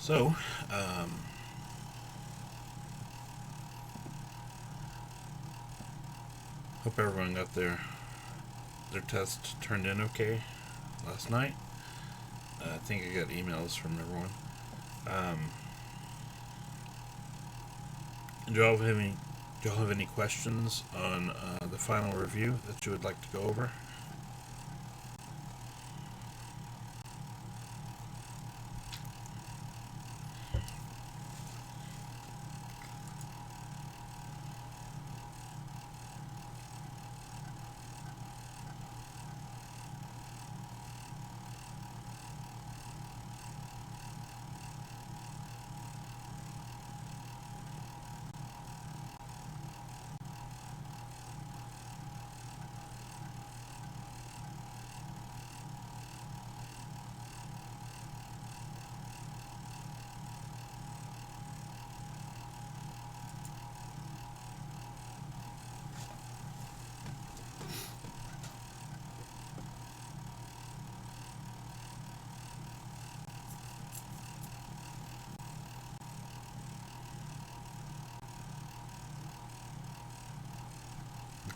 So, hope everyone got their test turned in okay last night. I think I got emails from everyone. Do y'all have any questions on the final review that you would like to go over?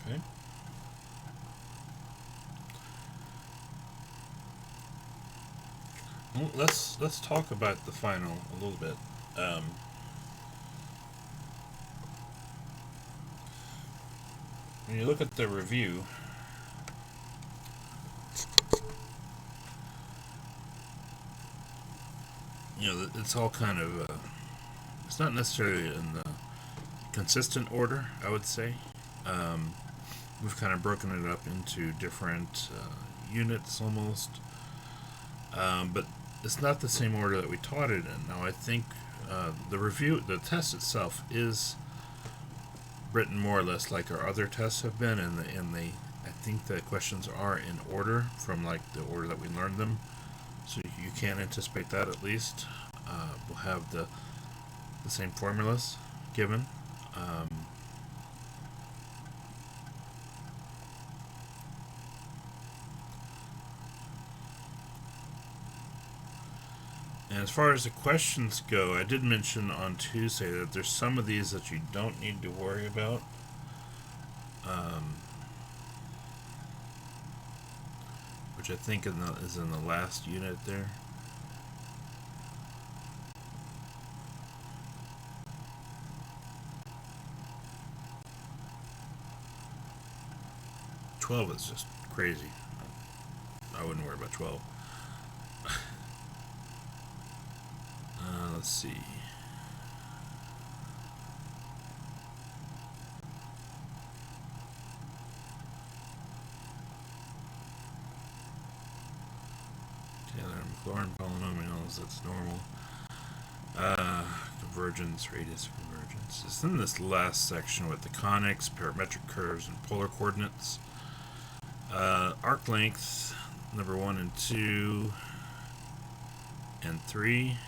Okay. Well, let's talk about the final a little bit. When you look at the review, it's all kind of it's not necessarily in the consistent order, I would say. We've kind of broken it up into different units almost, but it's not the same order that we taught it in. Now, I think the test itself is written more or less like our other tests have been, and I think the questions are in order from like the order that we learned them, so you can anticipate that at least. We'll have the same formulas given. And as far as the questions go, I did mention on Tuesday that there's some of these that you don't need to worry about. Which I think is in the last unit there. "12" is just crazy. I wouldn't worry about 12. Let's see. Taylor Maclaurin polynomials, that's normal. Convergence, radius of convergence. It's in this last section with the conics, parametric curves, and polar coordinates. Arc length, number 1 and 2, and 3.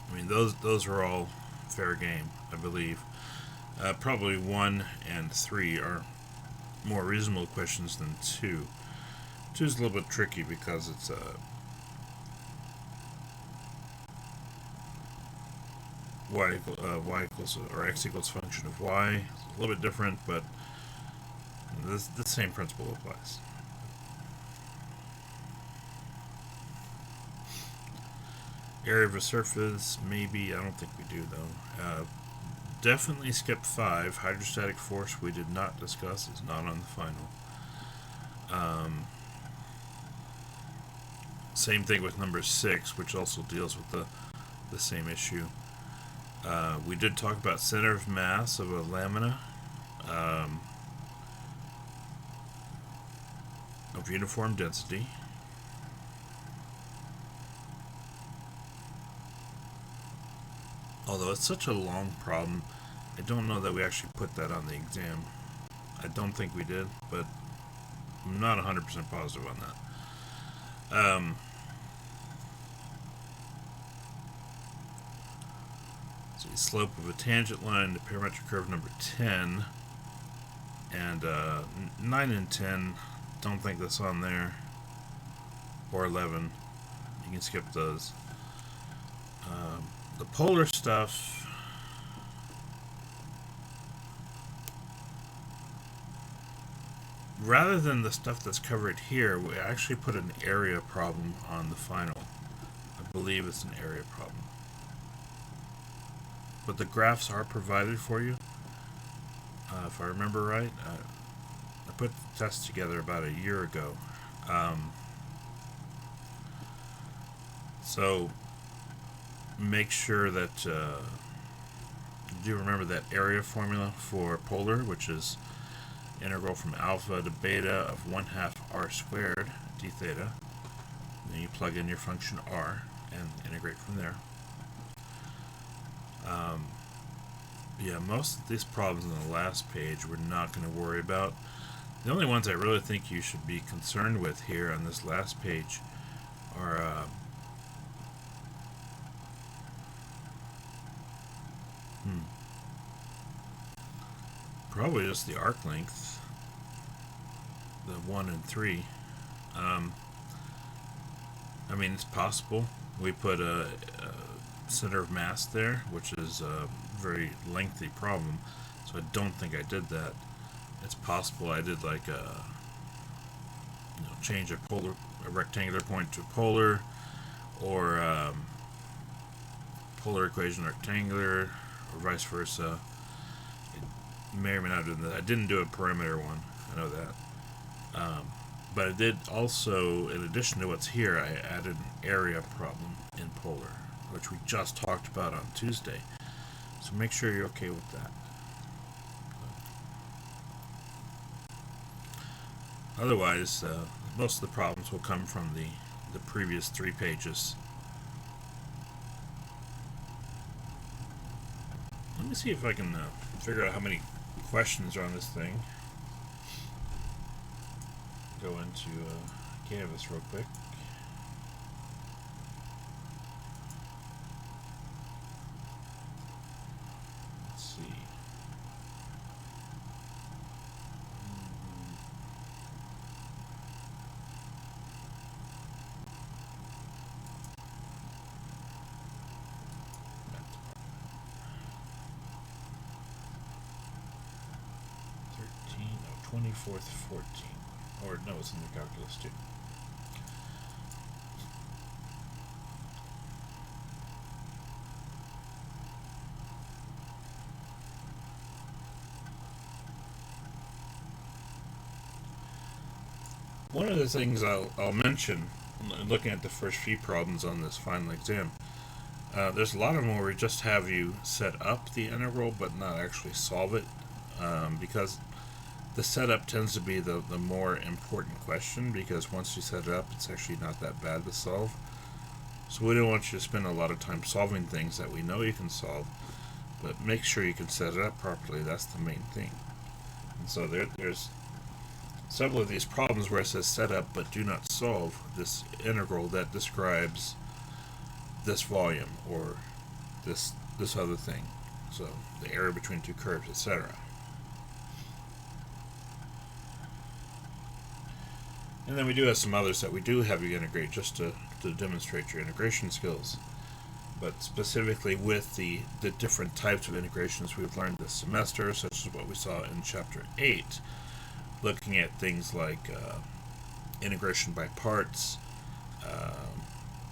I mean, those are all fair game, I believe. Probably 1 and 3 are more reasonable questions than 2. 2 is a little bit tricky because it's y equals or x equals function of y. It's a little bit different, but the same principle applies. Area of a surface, maybe. I don't think we do though. Definitely skip 5. Hydrostatic force we did not discuss. It's not on the final. Same thing with number 6, which also deals with the same issue. We did talk about center of mass of a lamina of uniform density. Although it's such a long problem, I don't know that we actually put that on the exam. I don't think we did, but I'm not 100% positive on that. So the slope of a tangent line to parametric curve number 10, and 9 and 10, don't think that's on there, or 11. You can skip those. The polar stuff, rather than the stuff that's covered here, we actually put an area problem on the final. I believe it's an area problem. But the graphs are provided for you. If I remember right, I put the test together about a year ago. So make sure that you do remember that area formula for polar, which is integral from alpha to beta of 1/2 r squared d theta. Then you plug in your function r and integrate from there. Yeah, most of these problems on the last page we're not going to worry about. The only ones I really think you should be concerned with here on this last page are probably just the arc length, the 1 and 3. I mean, it's possible. We put a center of mass there, which is a very lengthy problem, so I don't think I did that. It's possible I did like a change a rectangular point to polar, or polar equation rectangular, or vice versa. It may or may not have done that. I didn't do a perimeter one, I know that. But I did also, in addition to what's here, I added an area problem in polar, which we just talked about on Tuesday. So make sure you're okay with that. Otherwise, most of the problems will come from the previous 3 pages. Let me see if I can figure out how many questions are on this thing. Go into Canvas real quick. Let's see. No, 24th, 14. Or no, it's in the calculus too. One of the things I'll mention, looking at the first few problems on this final exam, there's a lot of them where we just have you set up the integral but not actually solve it, because the setup tends to be the more important question, because once you set it up, it's actually not that bad to solve. So we don't want you to spend a lot of time solving things that we know you can solve, but make sure you can set it up properly. That's the main thing. And so there's several of these problems where it says set up but do not solve this integral that describes this volume or this other thing. So the area between two curves, etc. And then we do have some others that we do have you integrate just to demonstrate your integration skills. But specifically with the different types of integrations we've learned this semester, such as what we saw in Chapter 8, looking at things like integration by parts,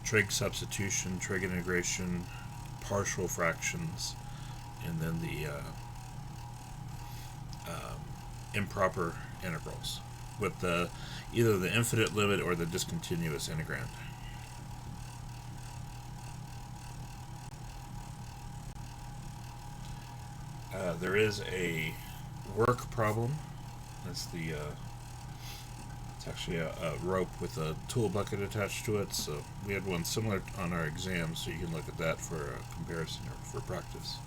trig substitution, trig integration, partial fractions, and then the improper integrals with either the infinite limit or the discontinuous integrand. There is a work problem. That's it's actually a rope with a tool bucket attached to it. So we had one similar on our exam, so you can look at that for a comparison or for practice.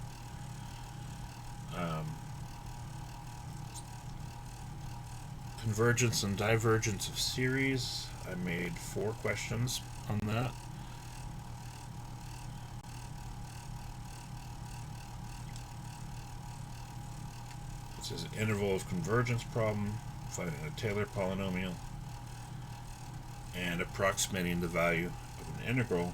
Convergence and divergence of series. I made 4 questions on that. This is an interval of convergence problem, finding a Taylor polynomial, and approximating the value of integral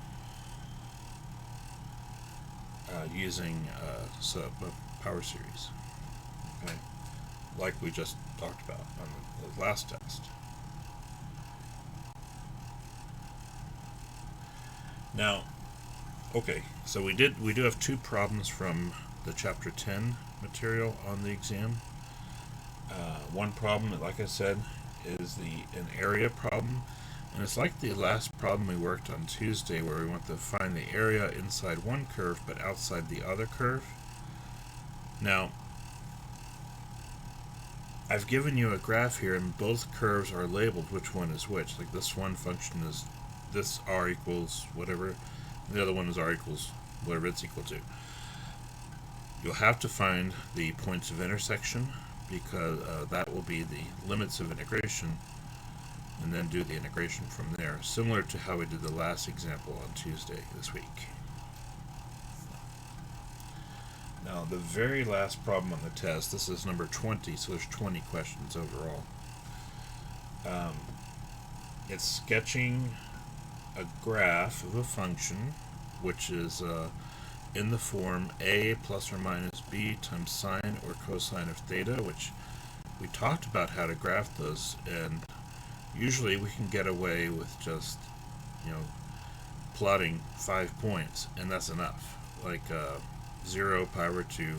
using a power series, okay, like we just talked about on the last test. Now, okay, so we do have two problems from the Chapter 10 material on the exam. One problem, like I said, is an area problem, and it's like the last problem we worked on Tuesday, where we want to find the area inside one curve but outside the other curve. Now, I've given you a graph here, and both curves are labeled which one is which. Like this one function is this r equals whatever, and the other one is r equals whatever it's equal to. You'll have to find the points of intersection, because that will be the limits of integration, and then do the integration from there, similar to how we did the last example on Tuesday this week. Now, the very last problem on the test, this is number 20, so there's 20 questions overall. It's sketching a graph of a function which is in the form a plus or minus b times sine or cosine of theta, which we talked about how to graph those, and usually we can get away with just, plotting 5 points, and that's enough, like 0, pi over 2,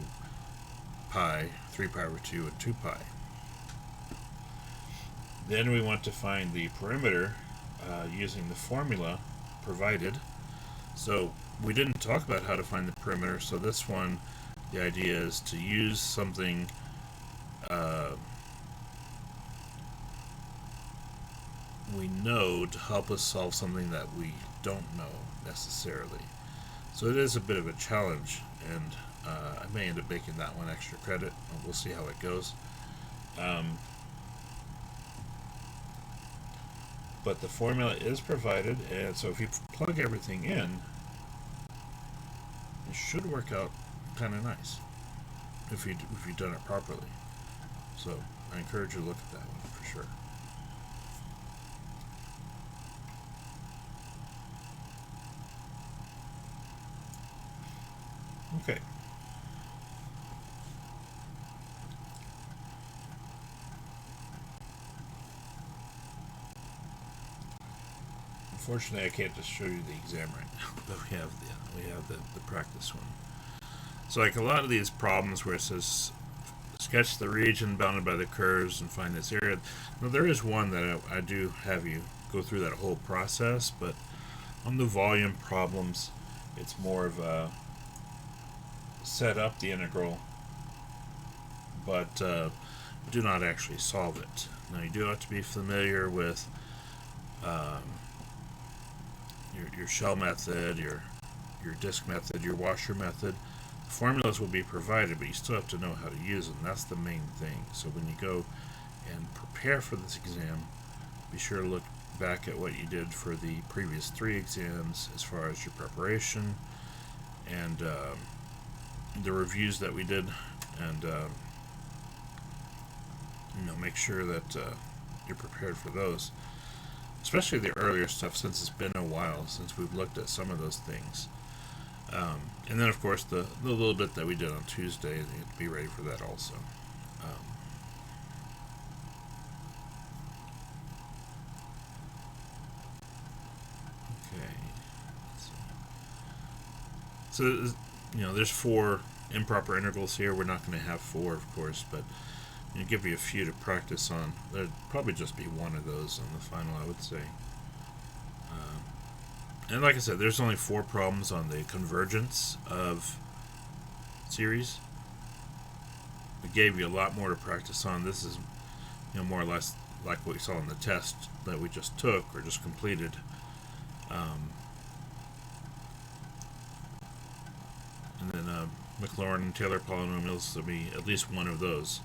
pi, 3 pi over 2, and 2 pi. Then we want to find the perimeter using the formula provided. So we didn't talk about how to find the perimeter, so this one, the idea is to use something we know to help us solve something that we don't know necessarily. So it is a bit of a challenge, and I may end up making that one extra credit. We'll see how it goes. But the formula is provided, and so if you plug everything in, it should work out kind of nice if you've done it properly. So I encourage you to look at that one for sure. Okay. Unfortunately, I can't just show you the exam right now, but we have the practice one. So, like a lot of these problems where it says sketch the region bounded by the curves and find this area. Now, there is one that I do have you go through that whole process, but on the volume problems, it's more of a set up the integral, but do not actually solve it. Now, you do have to be familiar with your shell method, your disk method, your washer method. The formulas will be provided, but you still have to know how to use them. That's the main thing. So when you go and prepare for this exam, be sure to look back at what you did for the previous 3 exams as far as your preparation and the reviews that we did, and make sure that you're prepared for those, especially the earlier stuff, since it's been a while since we've looked at some of those things. And then, of course, the little bit that we did on Tuesday, you have to be ready for that also. Okay. So, there's 4 improper integrals here. We're not going to have 4, of course, but give you a few to practice on. There'd probably just be one of those on the final, I would say. And like I said, there's only 4 problems on the convergence of series. We gave you a lot more to practice on. This is, more or less like what we saw in the test that we just took or just completed. And then Maclaurin and Taylor polynomials, there'll be at least one of those.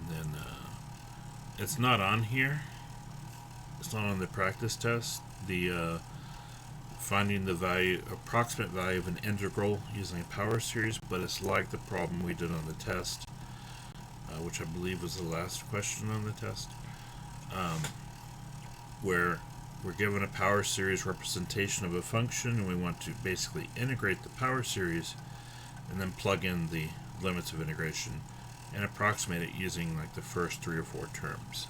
And then it's not on here. It's not on the practice test. The finding the approximate value of an integral using a power series, but it's like the problem we did on the test, which I believe was the last question on the test, where we're given a power series representation of a function, and we want to basically integrate the power series and then plug in the limits of integration and approximate it using like the first 3 or 4 terms.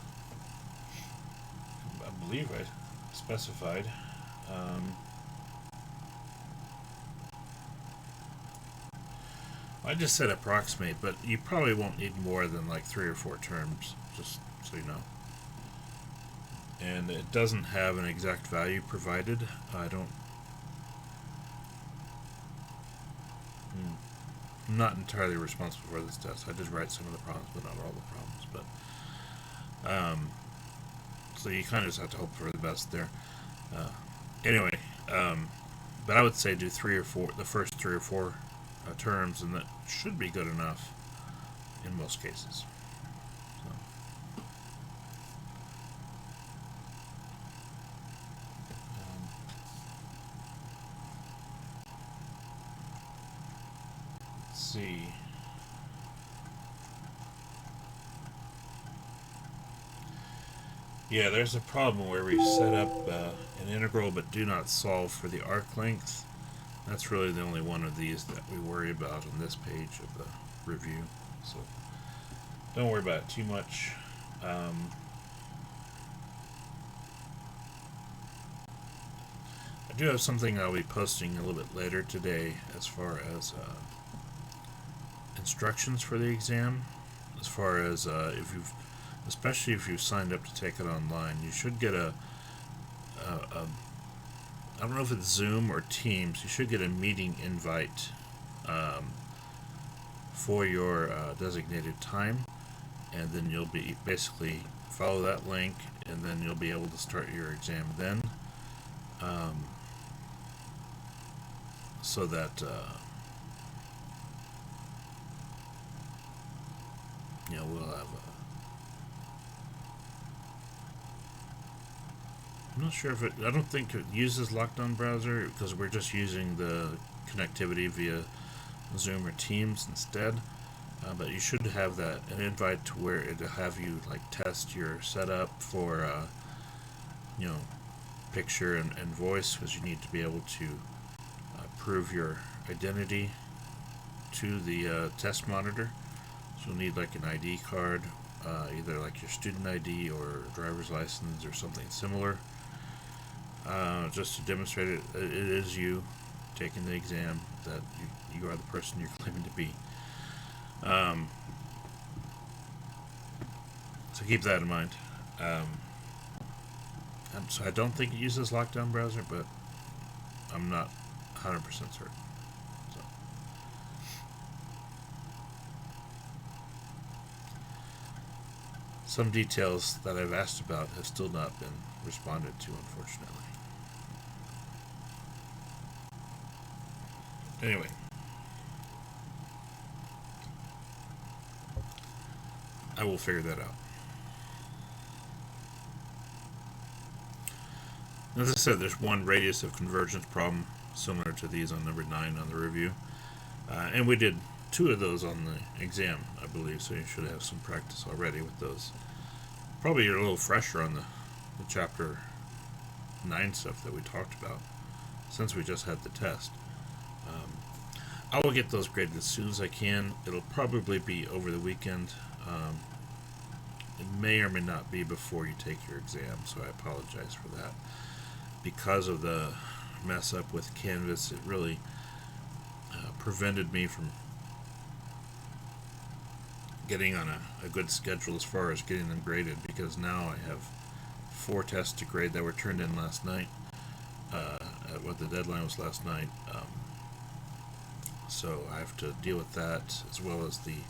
I believe I specified. I just said approximate, but you probably won't need more than like 3 or 4 terms, just so you know. And it doesn't have an exact value provided. I'm not entirely responsible for this test. I just write some of the problems, but not all the problems. But so you kind of just have to hope for the best there. Anyway, but I would say do 3 or 4, the first 3 or 4 terms, and that should be good enough in most cases. See. Yeah, there's a problem where we set up an integral but do not solve for the arc length. That's really the only one of these that we worry about on this page of the review. So don't worry about it too much. I do have something I'll be posting a little bit later today as far as instructions for the exam, as far as especially if you've signed up to take it online, you should get I don't know if it's Zoom or Teams, you should get a meeting invite for your designated time, and then you'll be basically follow that link, and then you'll be able to start your exam then, so that we'll have I'm not sure if I don't think it uses Lockdown Browser, because we're just using the connectivity via Zoom or Teams instead. But you should have an invite to where it'll have you like test your setup for picture and voice, because you need to be able to prove your identity to the test monitor. So you'll need like an ID card, either like your student ID or driver's license or something similar, just to demonstrate it is you taking the exam, that you are the person you're claiming to be. So keep that in mind. So I don't think it uses Lockdown Browser, but I'm not 100% certain. So. Some details that I've asked about have still not been responded to, unfortunately. Anyway. I will figure that out. As I said, there's one radius of convergence problem similar to these on number 9 on the review. And we did 2 of those on the exam, I believe, so you should have some practice already with those. Probably you're a little fresher on the chapter 9 stuff that we talked about, since we just had the test. I will get those graded as soon as I can. It'll probably be over the weekend. It may or may not be before you take your exam, so I apologize for that. Because of the mess up with Canvas, it really prevented me from getting on a good schedule as far as getting them graded, because now I have 4 tests to grade that were turned in last night, at what the deadline was last night. So I have to deal with that as well as the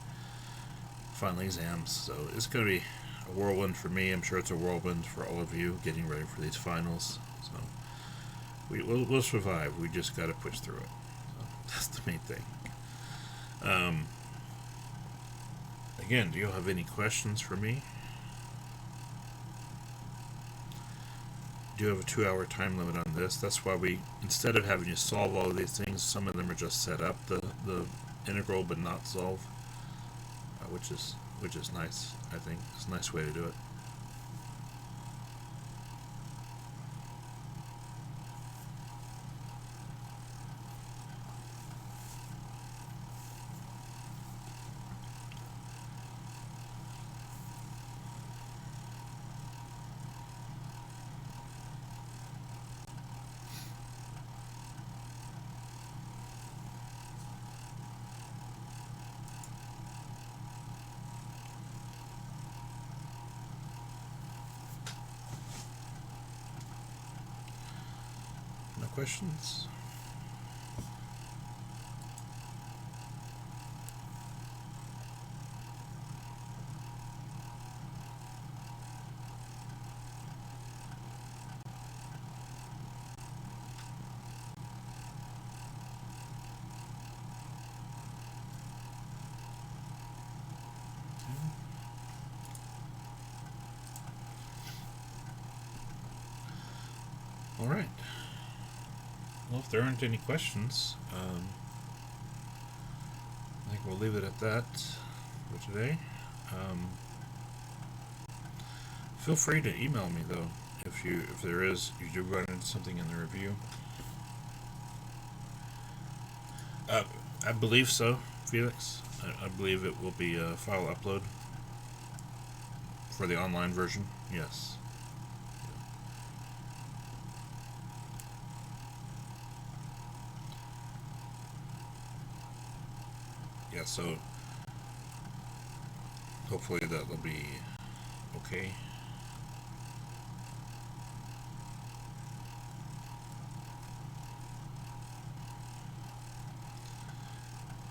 final exams. So it's going to be a whirlwind for me. I'm sure it's a whirlwind for all of you getting ready for these finals. So we'll survive. We just got to push through it. So that's the main thing. Again, do you have any questions for me? Do have a 2-hour time limit on this. That's why we, instead of having you solve all of these things, some of them are just set up the integral but not solve, which is nice. I think it's a nice way to do it. No questions? All right. Well, if there aren't any questions, I think we'll leave it at that for today. Feel free to email me though if you do run into something in the review. I believe so, Felix. I believe it will be a file upload for the online version. Yes. Yeah, so hopefully that'll be okay.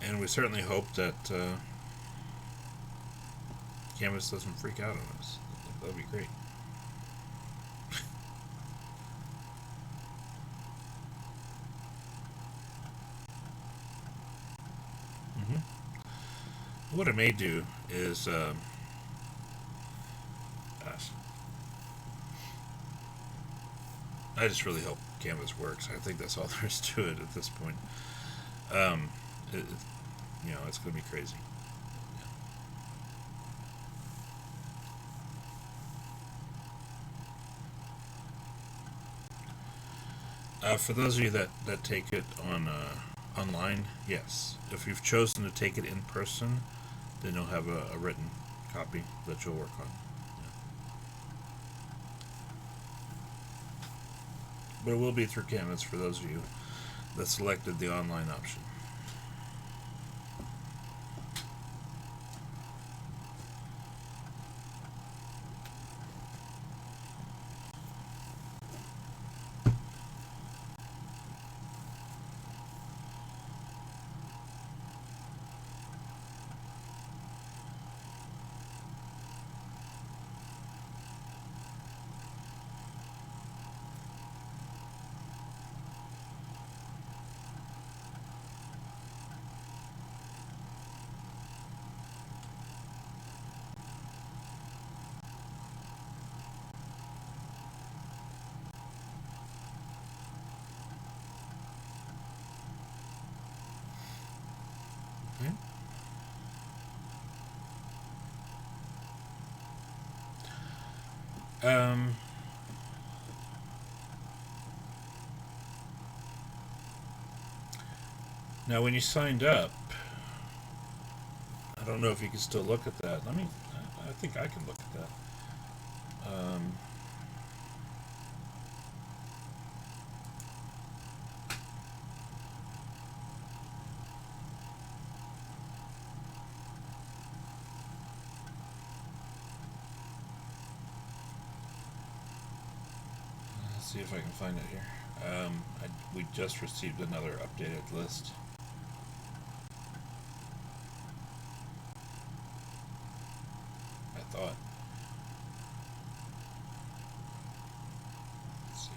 And we certainly hope that Canvas doesn't freak out on us. That'd be great. What I may do is, I just really hope Canvas works. I think that's all there is to it at this point. It's going to be crazy. For those of you that take it on online, yes. If you've chosen to take it in person, then you'll have a written copy that you'll work on. Yeah. But it will be through Canvas for those of you that selected the online option. Okay. Now, when you signed up, I don't know if you can still look at that. I think I can look at that. Let's see if I can find it here. We just received another updated list. I thought. Let's see.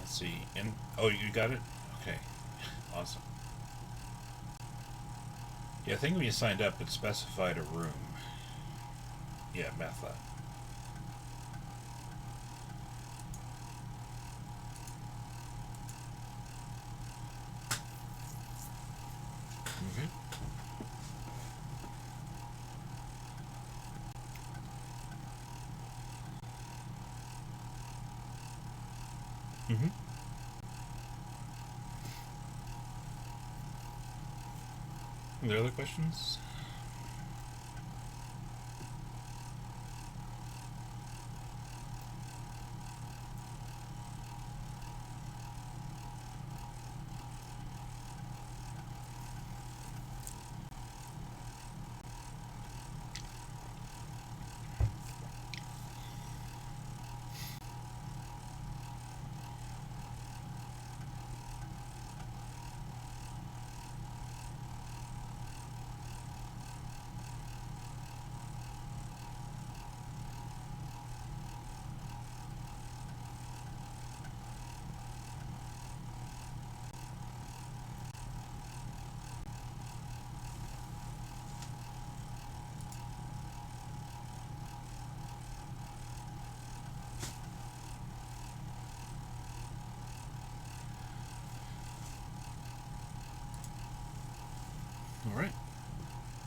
See, and you got it? Okay, awesome. Yeah, I think when you signed up, it specified a room. Yeah, Math Lab. Are there other questions? Alright.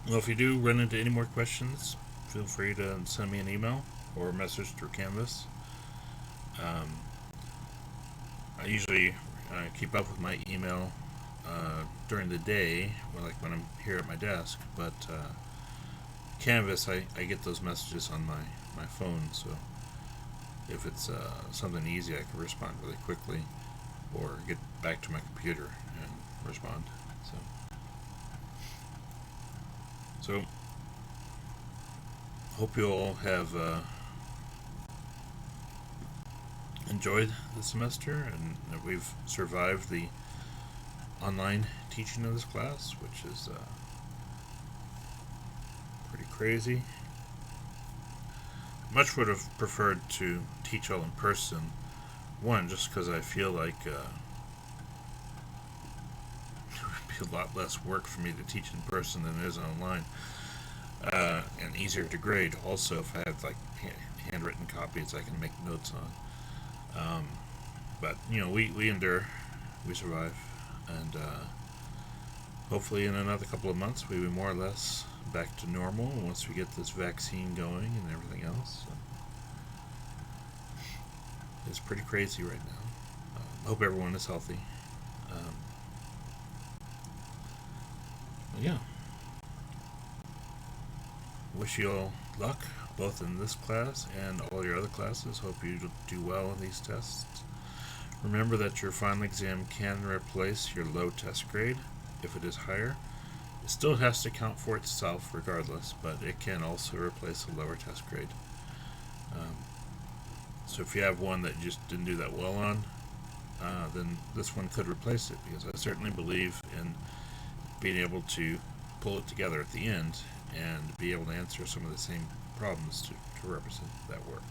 Well, if you do run into any more questions, feel free to send me an email or a message through Canvas. I usually keep up with my email during the day, like when I'm here at my desk, but Canvas, I get those messages on my phone, so if it's something easy, I can respond really quickly or get back to my computer and respond. So hope you all have enjoyed the semester and that we've survived the online teaching of this class, which is pretty crazy. Much would have preferred to teach all in person. One, just because I feel like it would be a lot less work for me to teach in person than it is online. And easier to grade. Also, if I have like handwritten copies, I can make notes on. But we endure, we survive, and hopefully in another couple of months we'll be more or less back to normal once we get this vaccine going and everything else. So it's pretty crazy right now. Hope everyone is healthy. Yeah. Wish you all luck, both in this class and all your other classes. Hope you do well in these tests. Remember that your final exam can replace your low test grade if it is higher. It still has to count for itself regardless, but it can also replace a lower test grade. So if you have one that you just didn't do that well on, then this one could replace it, because I certainly believe in being able to pull it together at the end and be able to answer some of the same problems to represent that work.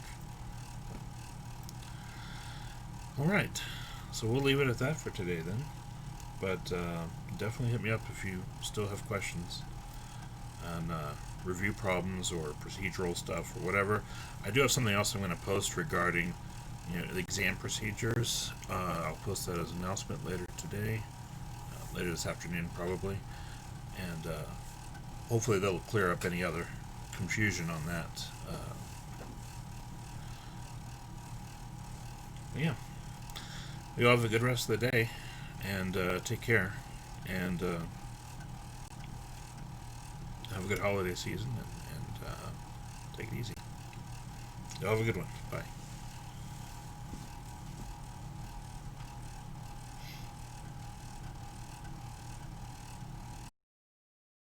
Alright, so we'll leave it at that for today then. But definitely hit me up if you still have questions on review problems or procedural stuff or whatever. I do have something else I'm going to post regarding the exam procedures. I'll post that as an announcement later today, later this afternoon probably, and hopefully that'll clear up any other confusion on that. Yeah. You all have a good rest of the day, and take care, and have a good holiday season, and take it easy. You all have a good one. Bye.